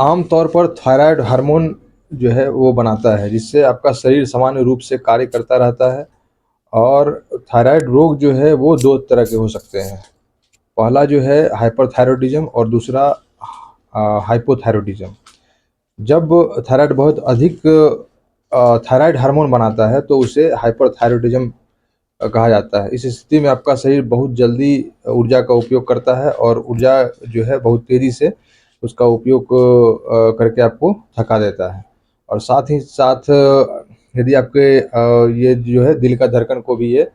आम तौर पर थायराइड हार्मोन जो है वो बनाता है, जिससे आपका शरीर सामान्य रूप से कार्य करता रहता है। और थायराइड रोग जो है वो 2 तरह के हो सकते हैं। पहला जो है हाइपरथायरॉयडिज़्म और दूसरा हाइपोथायरॉयडिज़्म। जब थायराइड बहुत अधिक थायराइड हार्मोन बनाता है तो उसे हाइपरथायरॉयडिज़्म कहा जाता है। इस स्थिति में आपका शरीर बहुत जल्दी ऊर्जा का उपयोग करता है और ऊर्जा जो है बहुत तेज़ी से उसका उपयोग करके आपको थका देता है। और साथ ही साथ यदि आपके ये जो है दिल का धड़कन को भी ये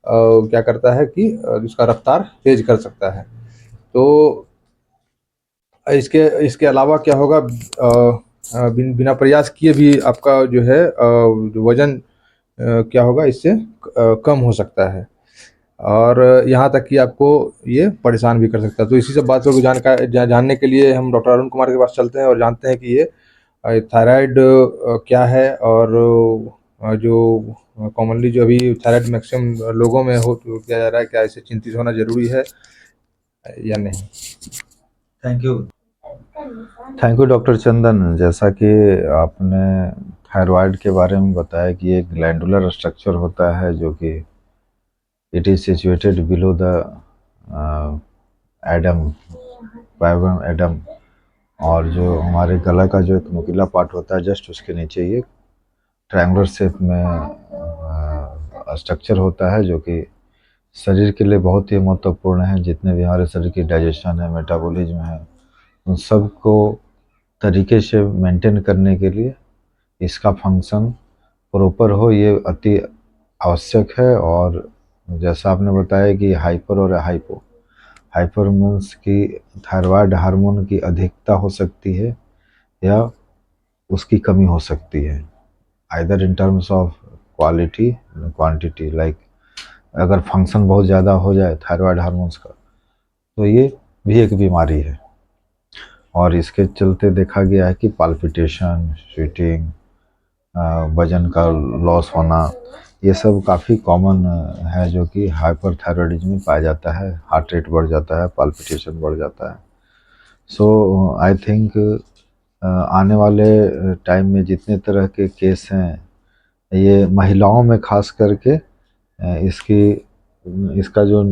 क्या करता है कि इसका रफ्तार तेज़ कर सकता है। तो इसके इसके अलावा क्या होगा, बिना प्रयास किए भी आपका जो है जो वज़न क्या होगा इससे कम हो सकता है। और यहाँ तक कि आपको ये परेशान भी कर सकता है। तो इसी सब बातों को जानने के लिए हम डॉक्टर अरुण कुमार के पास चलते हैं और जानते हैं कि ये थायराइड क्या है, और जो कॉमनली जो अभी थायराइड मैक्सिमम लोगों में हो तो किया जा रहा है, क्या इससे चिंतित होना ज़रूरी है या नहीं? Thank you. Thank you doctor Chandan. जैसा कि आपने थायराइड के बारे में बताया कि ये ग्लैंडुलर स्ट्रक्चर होता है जो कि it is situated below the Adam, पाइबम एडम। और जो हमारे गला का जो एक नुकीला पार्ट होता है जस्ट उसके नीचे ये ट्रायंगुलर शेप में स्ट्रक्चर होता है जो कि शरीर के लिए बहुत ही महत्वपूर्ण है। जितने भी हमारे शरीर की डाइजेशन है, मेटाबॉलिज्म है, उन सबको तरीके से मेंटेन करने के लिए इसका फंक्शन प्रॉपर हो, ये अति आवश्यक है। और जैसा आपने बताया कि हाइपर और हाइपो, हाइपर मीन्स की थायराइड हार्मोन की अधिकता हो सकती है या उसकी कमी हो सकती है, either in terms of quality quantity. Like अगर फंक्शन बहुत ज़्यादा हो जाए थायराइड हार्मोन्स का तो ये भी एक बीमारी है। और इसके चलते देखा गया है कि पाल्पिटेशन, स्वेटिंग, वजन का लॉस होना, ये सब काफ़ी कॉमन है जो कि हाइपरथायरॉयडिज्म में पाया जाता है। हार्ट रेट बढ़ जाता है, पाल्पिटेशन बढ़ जाता है। सो आई थिंक आने वाले टाइम में जितने तरह के केस हैं ये महिलाओं में खास करके इसकी इसका जो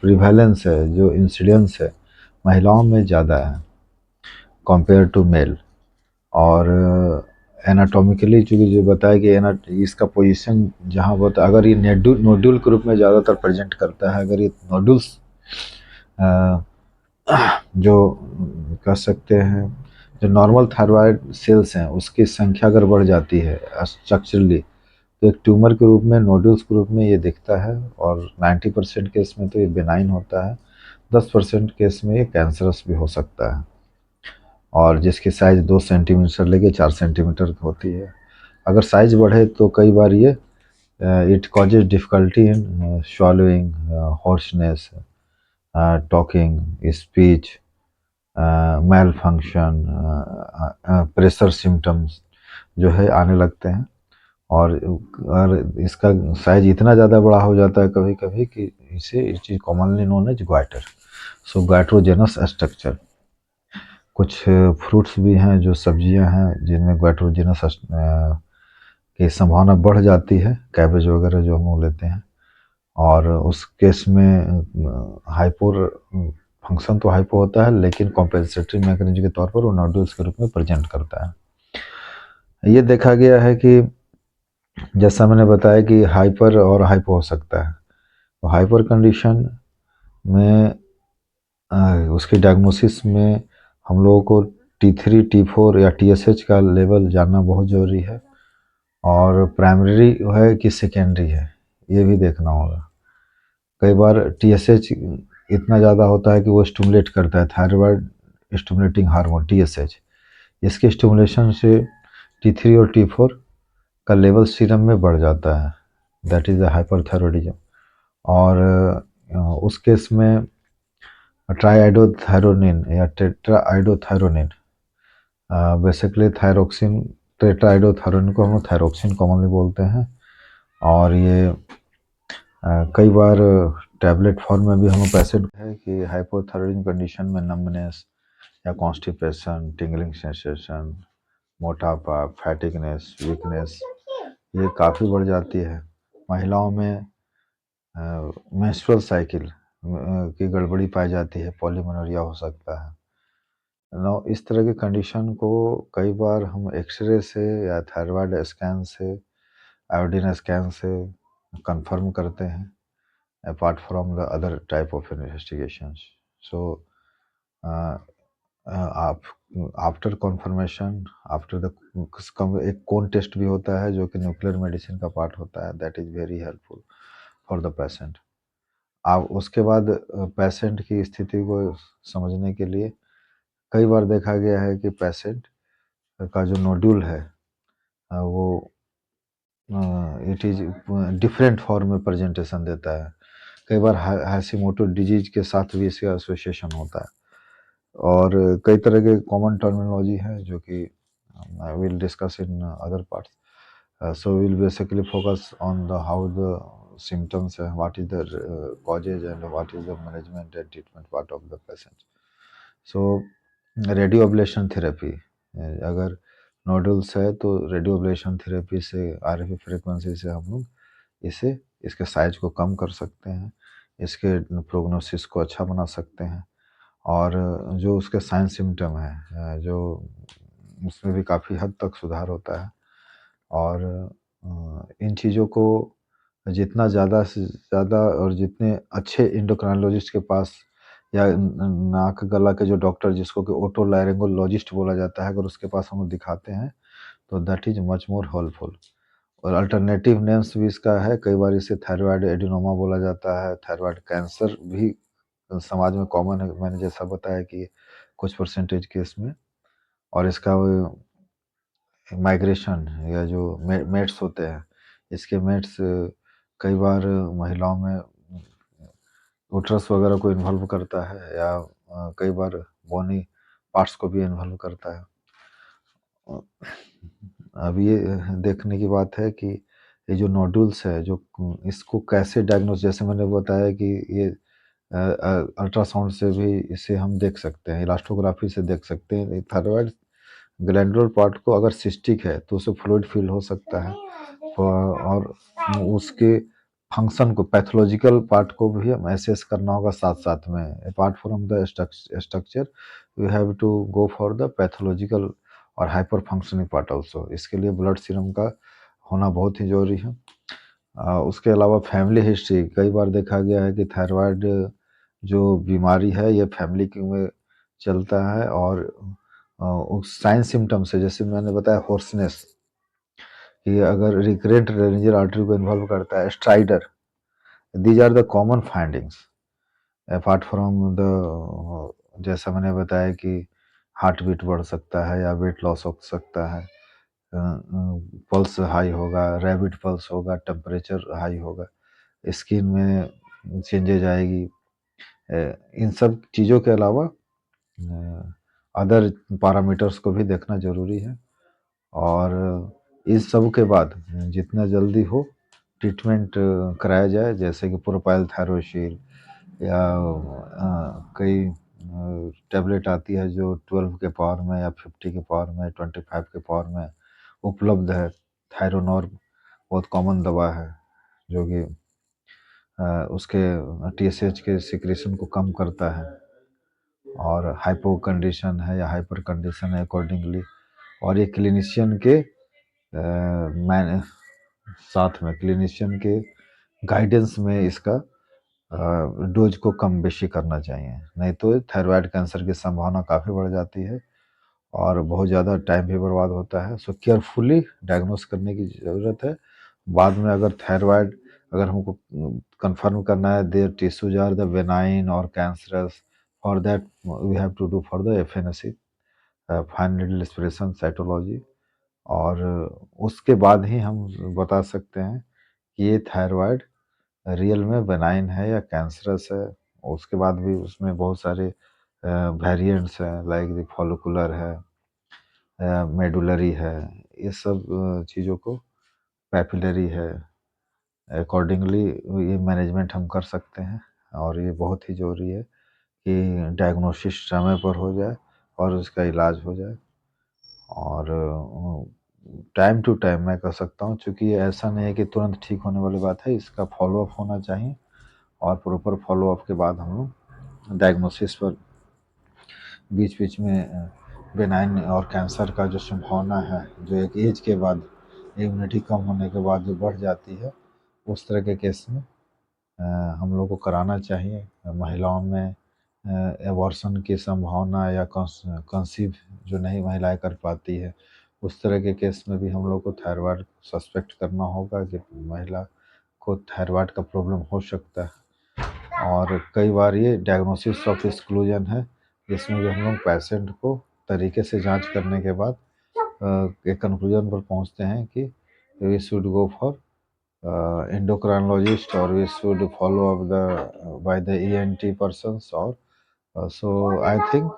प्रिवेलेंस है, जो इंसिडेंस है, महिलाओं में ज़्यादा है कंपेयर टू मेल। और एनाटॉमिकली चूँकि जो बताया कि इसका पोजीशन जहाँ बता, अगर ये नोड्यूल के रूप में ज़्यादातर प्रेजेंट करता है। अगर ये नोड्यूल्स जो कह सकते हैं जो नॉर्मल थायराइड सेल्स हैं उसकी संख्या अगर बढ़ जाती है स्ट्रक्चरली तो एक ट्यूमर के रूप में, नोड्यूल्स के रूप में ये दिखता है। और 90% केस में तो ये बेनाइन होता है, 10% केस में ये कैंसरस भी हो सकता है। और जिसकी साइज़ 2 सेंटीमीटर से लेके 4 सेंटीमीटर की होती है। अगर साइज़ बढ़े तो कई बार ये it causes difficulty in swallowing, hoarseness, talking, speech, malfunction, pressure symptoms जो है आने लगते हैं। और इसका साइज इतना ज़्यादा बड़ा हो जाता है कभी कभी कि इसे it is commonly known as goitre. So goitrogenous structure. कुछ फ्रूट्स भी हैं, जो सब्जियां हैं जिनमें ग्वाइट्रोजेनस की संभावना बढ़ जाती है, कैबेज वगैरह जो हम लोग लेते हैं। और उस केस में हाइपोर फंक्शन तो हाइपो होता है लेकिन कॉम्पेंसेटरी मैकेनिज्म के तौर पर वो नोड्यूल्स के रूप में प्रेजेंट करता है। ये देखा गया है कि जैसा मैंने बताया कि हाइपर और हाइपो हो सकता है। तो हाइपर कंडीशन में उसकी डायग्नोसिस में हम लोगों को T3, T4 या TSH का लेवल जानना बहुत ज़रूरी है। और प्राइमरी है कि सेकेंडरी है ये भी देखना होगा। कई बार TSH इतना ज़्यादा होता है कि वो स्टिमुलेट करता है, थायराइड स्टिमुलेटिंग हार्मोन TSH। इसके स्टिमुलेशन से T3 और T4 का लेवल सीरम में बढ़ जाता है, दैट इज़ द हाइपरथायरॉयडिज्म। और उस केस में ट्राइआइडोथायरोनिन या टेट्राआइडोथायरोनिन, बेसिकली थायरोक्सिन, टेट्राआइडोथायरोनिन को हम लोग थायरोक्सिन कॉमनली बोलते हैं। और ये कई बार टैबलेट फॉर्म में भी हम लोग पेशेंट है कि हाइपोथायरॉयडिज्म कंडीशन में नंबनेस या कॉन्स्टिपेशन, टिंगलिंग सेंसेशन, मोटापा, फैटिगनेस, वीकनेस, ये काफ़ी बढ़ जाती है। महिलाओं में मेंस्ट्रुअल साइकिल की गड़बड़ी पाई जाती है, पॉलीमेनोरिया हो सकता है। नो इस तरह की कंडीशन को कई बार हम एक्सरे से या थायराइड स्कैन से, आयोडीन स्कैन से कंफर्म करते हैं, apart from the other type of investigations. So आप आफ्टर कॉन्फर्मेशन, आफ्टर द एक कोन टेस्ट भी होता है जो कि न्यूक्लियर मेडिसिन का पार्ट होता है, that is very helpful for the patient. आप उसके बाद पेशेंट की स्थिति को समझने के लिए कई बार देखा गया है कि पेशेंट का जो नोड्यूल है वो इट इज़ डिफरेंट फॉर्म में प्रेजेंटेशन देता है। कई बार हाशिमोटो डिजीज के साथ भी इसका एसोसिएशन होता है। और कई तरह के कॉमन टर्मिनोलॉजी है जो कि I will discuss in other parts. So will basically focus on the how the symptoms and what is the causes and what is the management and treatment part of the patient. So radio oblation therapy, अगर nodules है तो radio oblation therapy से RF frequency से हम लोग इसे इसके size को कम कर सकते हैं, इसके प्रोग्नोसिस को अच्छा बना सकते हैं, और जो उसके साइन सिम्टम हैं जो उसमें भी काफ़ी हद तक सुधार होता है। और इन चीज़ों को जितना ज़्यादा से ज़्यादा और जितने अच्छे एंडोक्राइनोलॉजिस्ट के पास या नाक गला के जो डॉक्टर जिसको कि ओटोलारिंगोलॉजिस्ट बोला जाता है, अगर उसके पास हम लोग दिखाते हैं तो that is much more helpful. और अल्टरनेटिव नेम्स भी इसका है, कई बार इसे थायराइड एडिनोमा बोला जाता है, थायराइड कैंसर भी समाज में कॉमन है, मैंने जैसा बताया कि कुछ परसेंटेज केस में। और इसका माइग्रेशन या जो मेट्स होते हैं, इसके मेट्स कई बार महिलाओं में उटरस वगैरह को इन्वॉल्व करता है या कई बार बोनी पार्ट्स को भी इन्वॉल्व करता है। अब ये देखने की बात है कि ये जो नोडुल्स है जो इसको कैसे डायग्नोस, जैसे मैंने बताया कि ये अल्ट्रासाउंड से भी इसे हम देख सकते हैं, इलास्टोग्राफी से देख सकते हैं। थायराइड ग्लैंडुलर पार्ट को अगर सिस्टिक है तो उसे फ्लूइड फील हो सकता है, और उसके फंक्शन को, पैथोलॉजिकल पार्ट को भी हम एसेस करना होगा साथ साथ में। Apart from the structure we have to go for the pathological और हाइपर फंक्शनिंग पार्ट ऑल्सो। इसके लिए ब्लड सीरम का होना बहुत ही ज़रूरी है। उसके अलावा फैमिली हिस्ट्री, कई बार देखा गया है कि थायराइड जो बीमारी है ये फैमिली की में चलता है, और उस साइन सिम्टम से, जैसे मैंने बताया होर्सनेस, कि अगर रिकरेंट रेंजर आर्टरी को इन्वॉल्व करता है, stridor, these are the common findings. Apart from the, जैसा मैंने बताया कि हार्ट बीट बढ़ सकता है या वेट लॉस हो सकता है, पल्स हाई होगा, रैबिट पल्स होगा, टेम्परेचर हाई होगा, स्किन में चेंजेज आएगी। इन सब चीज़ों के अलावा अदर पैरामीटर्स को भी देखना ज़रूरी है। और इस सब के बाद जितना जल्दी हो ट्रीटमेंट कराया जाए, जैसे कि प्रोपाइल थायरोसिल या कई टैबलेट आती है जो 12 के पावर में या 50 के पावर में, 25 के पावर में उपलब्ध है। थायरोनॉर्म बहुत कॉमन दवा है जो कि उसके टीएसएच के सिक्रेशन को कम करता है, और हाइपो कंडीशन है या हाइपर कंडीशन है अकॉर्डिंगली। और ये क्लिनिशियन के मैं साथ में क्लिनिशियन के गाइडेंस में इसका डोज को कम बेशी करना चाहिए, नहीं तो थायराइड कैंसर की संभावना काफ़ी बढ़ जाती है और बहुत ज़्यादा टाइम भी बर्बाद होता है। सो केयरफुली डायग्नोस करने की ज़रूरत है। बाद में अगर थायराइड, अगर हमको कंफर्म करना है their tissues are the benign और cancerous, for that we have to do for the FNAC, fine needle aspiration cytology. और उसके बाद ही हम बता सकते हैं कि ये थायराइड रियल में बेनाइन है या कैंसरस है। उसके बाद भी उसमें बहुत सारे वेरिएंट्स हैं, लाइक द फॉलिकुलर है, मेडुलरी है, ये सब चीज़ों को, पैपिलरी है, अकॉर्डिंगली ये मैनेजमेंट हम कर सकते हैं। और ये बहुत ही ज़रूरी है कि डायग्नोसिस समय पर हो जाए और उसका इलाज हो जाए। और टाइम टू टाइम मैं कह सकता हूँ, चूँकि ये ऐसा नहीं है कि तुरंत ठीक होने वाली बात है, इसका फ़ॉलो-अप होना चाहिए और प्रॉपर फ़ॉलो-अप के बाद हम लोग डायग्नोसिस पर बीच-बीच में बेनाइन और कैंसर का जो संभावना है, जो एक एज के बाद इम्यूनिटी कम होने के बाद जो बढ़ जाती है, उस तरह के केस में हम लोग को कराना चाहिए। महिलाओं में एबॉर्शन की संभावना या कंसीव जो नहीं महिलाएं कर पाती है, उस तरह के केस में भी हम लोग को थायराइड सस्पेक्ट करना होगा कि महिला को थायराइड का प्रॉब्लम हो सकता है। और कई बार ये डायग्नोसिस ऑफ एक्सक्लूजन है, जिसमें भी हम लोग पेशेंट को तरीके से जांच करने के बाद एक कंक्लूजन पर पहुंचते हैं कि we should go for endocrinologist, or we should follow up the by the ENT persons, or so I think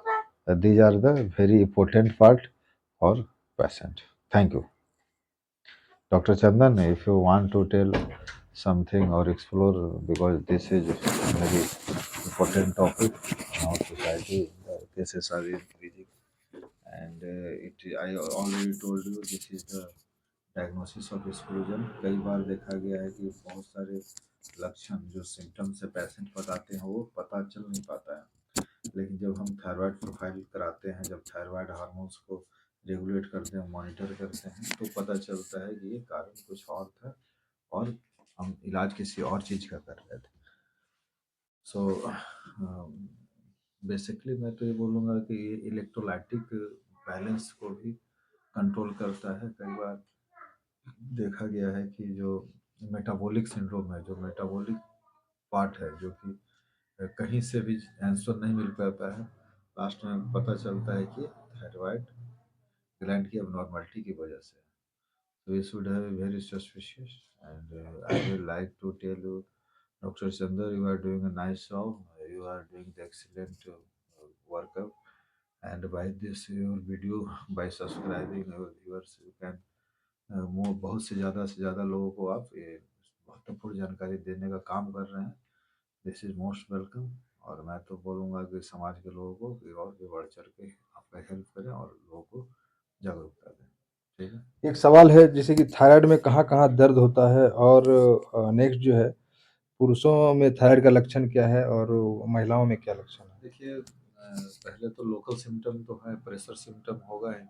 these are the very important part for patient. Thank you. Dr. Chandan, if you want to tell something or explore, because this is very important topic in our society, the cases are increasing, and I already told you this is the diagnosis of exclusion. कई बार देखा गया है कि बहुत सारे लक्षण जो symptoms से पेशेंट बताते हैं वो पता चल नहीं पाता है, लेकिन जब हम थायराइड प्रोफाइल कराते हैं, जब थायराइड हार्मोन्स को रेगुलेट करते हैं, मॉनिटर करते हैं, तो पता चलता है कि ये कारण कुछ और था और हम इलाज किसी और चीज़ का कर रहे थे। सो बेसिकली मैं तो ये बोलूँगा कि ये इलेक्ट्रोलाइटिक बैलेंस को भी कंट्रोल करता है। कई बार देखा गया है कि जो मेटाबॉलिक सिंड्रोम है, जो मेटाबॉलिक पार्ट है, जो कि कहीं से भी आंसर नहीं मिल पाता है, लास्ट में पता चलता है कि थायराइड ग्लैंड की abnormality की वजह से। So we should have a very suspicious, and I will like to tell you, Dr. Chandar, you are doing a nice job. You are doing the excellent workup, and by this your video, by subscribing our viewers, you can बहुत से ज़्यादा लोगों को आप ये महत्वपूर्ण जानकारी देने का काम कर रहे हैं। This is most welcome. और मैं तो बोलूँगा कि समाज के लोगों को कि और भी बढ़ चढ़ के आपका हेल्प करें और लोगों को जागरूकता दें। ठीक है। एक सवाल है जैसे कि थायराइड में कहाँ-कहाँ दर्द होता है, और नेक्स्ट जो है पुरुषों में थायराइड का लक्षण क्या है और महिलाओं में क्या लक्षण है? देखिए, पहले तो लोकल सिम्टम तो है, प्रेशर सिम्टम होगा ही।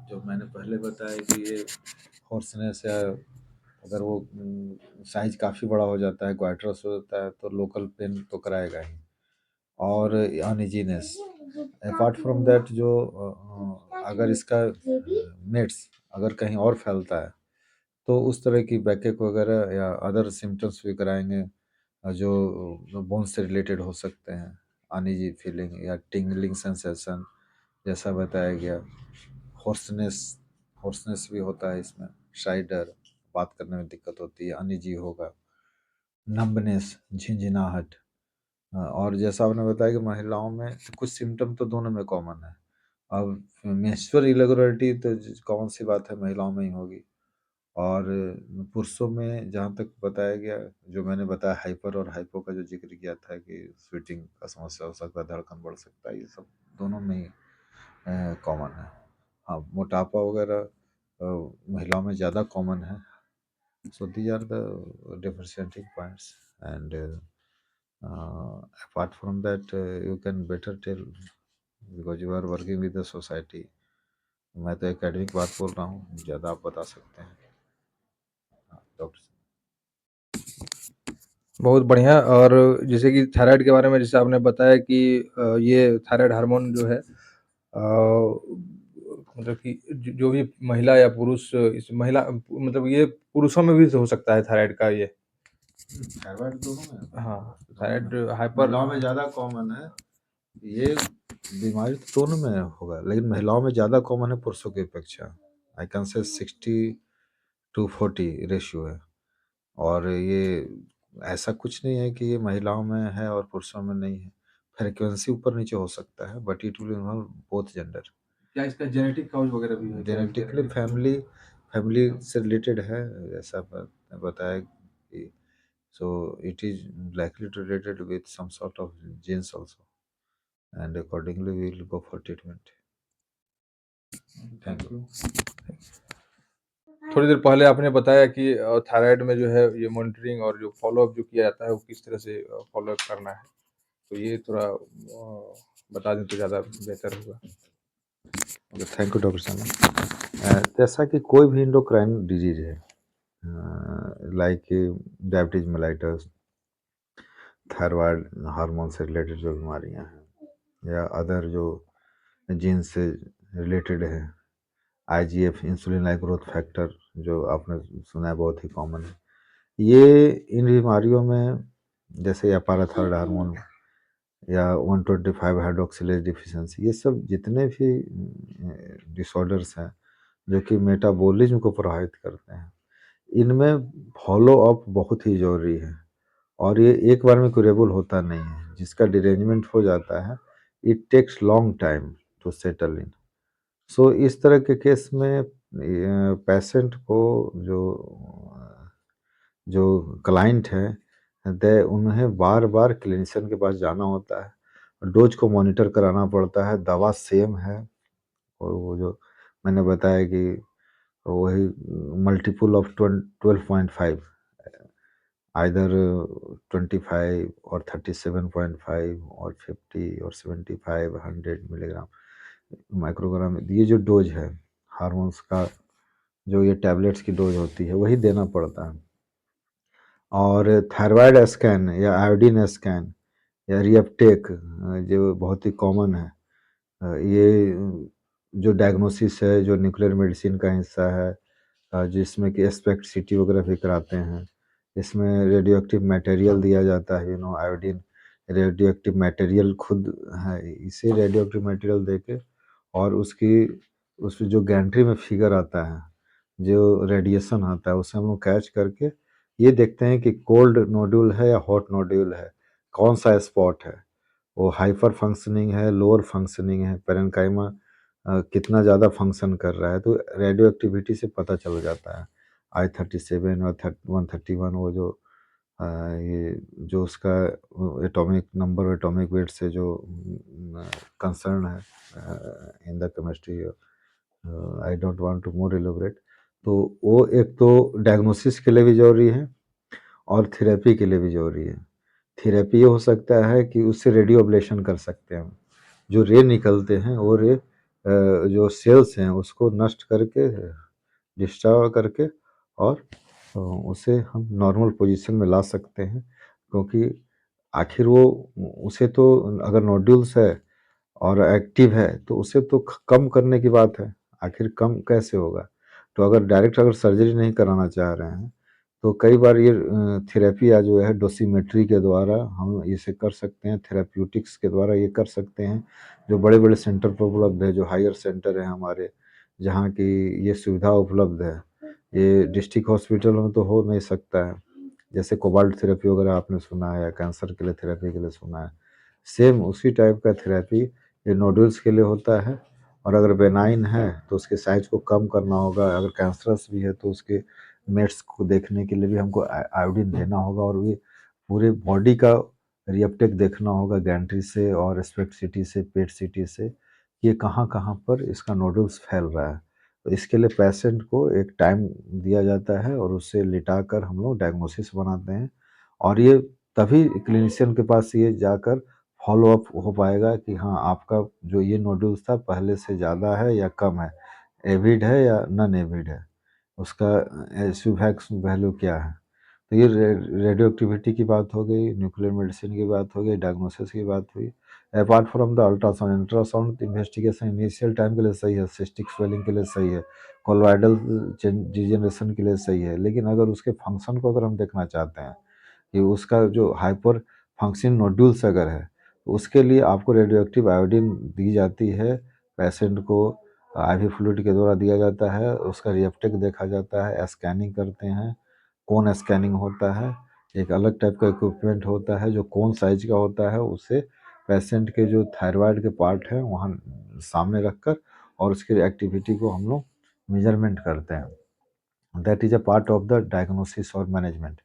जो मैंने पहले बताया कि ये हॉर्सनेस या अगर वो साइज काफ़ी बड़ा हो जाता है, ग्वाइटरस हो जाता है, तो लोकल पेन तो कराएगा ही। और अनइजीनेस, अपार्ट फ्रॉम दैट जो अगर इसका मेट्स अगर कहीं और फैलता है, तो उस तरह की बैकएक वगैरह या अदर सिम्टम्स भी कराएंगे, जो बोन से रिलेटेड हो सकते हैं। अनइजी फीलिंग या टिंगलिंग सेंसेशन जैसा बताया गया। हॉर्सनेस हॉर्सनेस भी होता है इसमें, शाइडर, बात करने में दिक्कत होती है, अनइजी होगा। नंबनेस, झिंझिनाहट। और जैसा आपने बताया कि महिलाओं में कुछ सिम्टम तो दोनों में कॉमन है। अब मेंस्ट्रुअल इरेगुलरिटी तो कॉमन सी बात है, महिलाओं में ही होगी। और पुरुषों में जहाँ तक बताया गया, जो मैंने बताया हाइपर और हाइपो का जो जिक्र किया था कि स्वेटिंग का समस्या हो सकता है, धड़कन बढ़ सकता है, ये सब दोनों में ही कॉमन है। हाँ, मोटापा वगैरह महिलाओं में ज़्यादा कॉमन है। So these are the differentiating points, and apart from that, you can better tell because you are working with the society. मैं तो एकेडमिक बात बोल रहा हूँ, ज़्यादा आप बता सकते हैं। डॉक्टर बहुत बढ़िया। और जैसे कि थायराइड के बारे में जैसे आपने बताया कि ये थायराइड हार्मोन जो है मतलब कि जो भी महिला या पुरुष, इस महिला मतलब ये पुरुषों में भी हो सकता है थायराइड का ये? थायराइड दोनों में, हाँ, दोनों थायराइड में हाइपर महिलाओं में ज़्यादा कॉमन है। ये बीमारी तो दोनों में होगा, लेकिन महिलाओं में ज़्यादा कॉमन है पुरुषों की अपेक्षा। आई कैन से 60-40 रेशियो है। और ये ऐसा कुछ नहीं है कि ये महिलाओं में है और पुरुषों में नहीं है। फ्रीक्वेंसी ऊपर नीचे हो सकता है, but it will involve both gender. क्या इसका जेनेटिक कॉज वगैरह भी है क्या? जेनेटिकली फैमिली फैमिली से रिलेटेड है, ऐसा बताया कि so it is likely to related with some sort of genes also. and accordingly we will go for treatment. Thank you. थोड़ी देर पहले आपने बताया कि थायराइड में जो है ये मॉनिटरिंग और जो फ़ॉलो-अप जो किया जाता है वो किस तरह से फ़ॉलो-अप करना है। तो ये थोड़ा बता दें तो ज़्यादा बेहतर होगा। Thank you doctor Sharma. जैसा कि कोई भी इंडोक्राइन डिजीज है, like diabetes mellitus, thyroid hormone से रिलेटेड जो बीमारियां हैं या अदर जो जीन से रिलेटेड है, IGF insulin like growth factor जो आपने सुना है बहुत ही कॉमन है, ये इन बीमारियों में जैसे या पैराथायराइड हार्मोन या 125 हाइड्रोक्सिलेज डिफिशिएंसी, ये सब जितने भी डिसऑर्डर्स हैं जो कि मेटाबॉलिज्म को प्रभावित करते हैं, इनमें फॉलो अप बहुत ही ज़रूरी है और ये एक बार में क्यूरेबल होता नहीं है। जिसका डिरेंजमेंट हो जाता है, it takes long time to settle in. So इस तरह के केस में पेशेंट को जो जो क्लाइंट है, दे उन्हें बार बार क्लिनिशियन के पास जाना होता है, डोज को मॉनिटर कराना पड़ता है, दवा सेम है और वो जो मैंने बताया कि वही मल्टीपल ऑफ 12.5, आइदर 25 और 37.5 और 50 और 75 100 मिलीग्राम माइक्रोग्राम, ये जो डोज है हार्मोन्स का, जो ये टैबलेट्स की डोज होती है वही देना पड़ता है। और थायराइड स्कैन या आयोडीन स्कैन या रिएप्टेक जो बहुत ही कॉमन है, ये जो डायग्नोसिस है जो न्यूक्लियर मेडिसिन का हिस्सा है, जिसमें कि एस्पेक्ट सीटी वगैरह भी कराते हैं। इसमें रेडियो एक्टिव मटेरियल दिया जाता है, आयोडीन रेडियो एक्टिव मटेरियल खुद है, इसे रेडियो एक्टिव मटेरियल दे के और उसकी उस जो गैंट्री में फिगर आता है, जो रेडिएशन आता है, उसे हम लोग कैच करके ये देखते हैं कि कोल्ड नोड्यूल है या हॉट नोड्यूल है, कौन सा स्पॉट है, वो हाइपर फंक्शनिंग है, लोअर फंक्शनिंग है, पेरेन्काइमा कितना ज़्यादा फंक्शन कर रहा है, तो रेडियो एक्टिविटी से पता चल जाता है। I-37 और 131 वो जो ये जो उसका एटॉमिक नंबर, एटॉमिक वेट से जो कंसर्न है in the chemistry, I don't want to more elaborate. तो वो एक तो डायग्नोसिस के लिए भी ज़रूरी है और थेरेपी के लिए भी ज़रूरी है। थेरेपी ये हो सकता है कि उससे रेडियो अब्लेशन कर सकते हैं हम। जो रे निकलते हैं वो रे जो सेल्स हैं उसको नष्ट करके, डिस्ट्रॉय करके और उसे हम नॉर्मल पोजीशन में ला सकते हैं, क्योंकि आखिर वो उसे तो अगर नोड्यूल्स है और एक्टिव है तो उसे तो कम करने की बात है, आखिर कम कैसे होगा। तो अगर डायरेक्ट अगर सर्जरी नहीं कराना चाह रहे हैं तो कई बार ये थेरेपी या जो है डोसीमेट्री के द्वारा हम इसे कर सकते हैं, थेराप्यूटिक्स के द्वारा ये कर सकते हैं, जो बड़े बड़े सेंटर पर उपलब्ध है, जो हायर सेंटर है हमारे, जहाँ की ये सुविधा उपलब्ध है। ये डिस्ट्रिक्ट हॉस्पिटल में तो हो नहीं सकता है, जैसे कोबाल्ट थेरेपी वगैरह आपने सुना है या कैंसर के लिए थेरेपी के लिए सुना है, सेम उसी टाइप का थेरेपी ये नोड्यूल्स के लिए होता है। और अगर बेनाइन है तो उसके साइज को कम करना होगा, अगर कैंसरस भी है तो उसके मेट्स को देखने के लिए भी हमको आयोडीन देना होगा और ये पूरे बॉडी का रिएप्टेक देखना होगा गैंट्री से और स्पेक्ट सिटी से, पेट सिटी से, ये कहाँ कहाँ पर इसका नोडल्स फैल रहा है। तो इसके लिए पेशेंट को एक टाइम दिया जाता है और उससे लिटा कर हम लोग डायग्नोसिस बनाते हैं और ये तभी क्लिनिशियन के पास ये जाकर फॉलो अप हो पाएगा कि हाँ आपका जो ये नोडल्स था पहले से ज़्यादा है या कम है, एविड है या नॉन एविड है, उसका एसुवैक्स वैल्यू क्या है। तो ये रेडियो एक्टिविटी की बात हो गई, न्यूक्लियर मेडिसिन की बात हो गई, डायग्नोसिस की बात हुई। Apart from the ultrasound, ultrasound investigation initial time के लिए सही है, सिस्टिक स्वेलिंग के लिए सही है, कोलॉइडल डिजेनरेशन के लिए सही है, लेकिन अगर उसके फंक्शन को अगर हम देखना चाहते हैं कि उसका जो हाइपर फंक्शनिंग नोड्यूल्स अगर है, तो उसके लिए आपको रेडियो एक्टिव आयोडीन दी जाती है, पेशेंट को आईवी फ्लूइड के द्वारा दिया जाता है, उसका रिएप्टेक देखा जाता है, स्कैनिंग करते हैं, कोन स्कैनिंग होता है, एक अलग टाइप का इक्विपमेंट होता है जो कोन साइज का होता है, उसे पेशेंट के जो थायराइड के पार्ट हैं वहाँ सामने रखकर और उसकी एक्टिविटी को हम लोग मेजरमेंट करते हैं। That is a part of the diagnosis और मैनेजमेंट।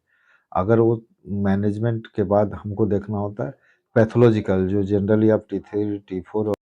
अगर वो मैनेजमेंट के बाद हमको देखना होता है पैथोलॉजिकल जो जनरली आप T3, T4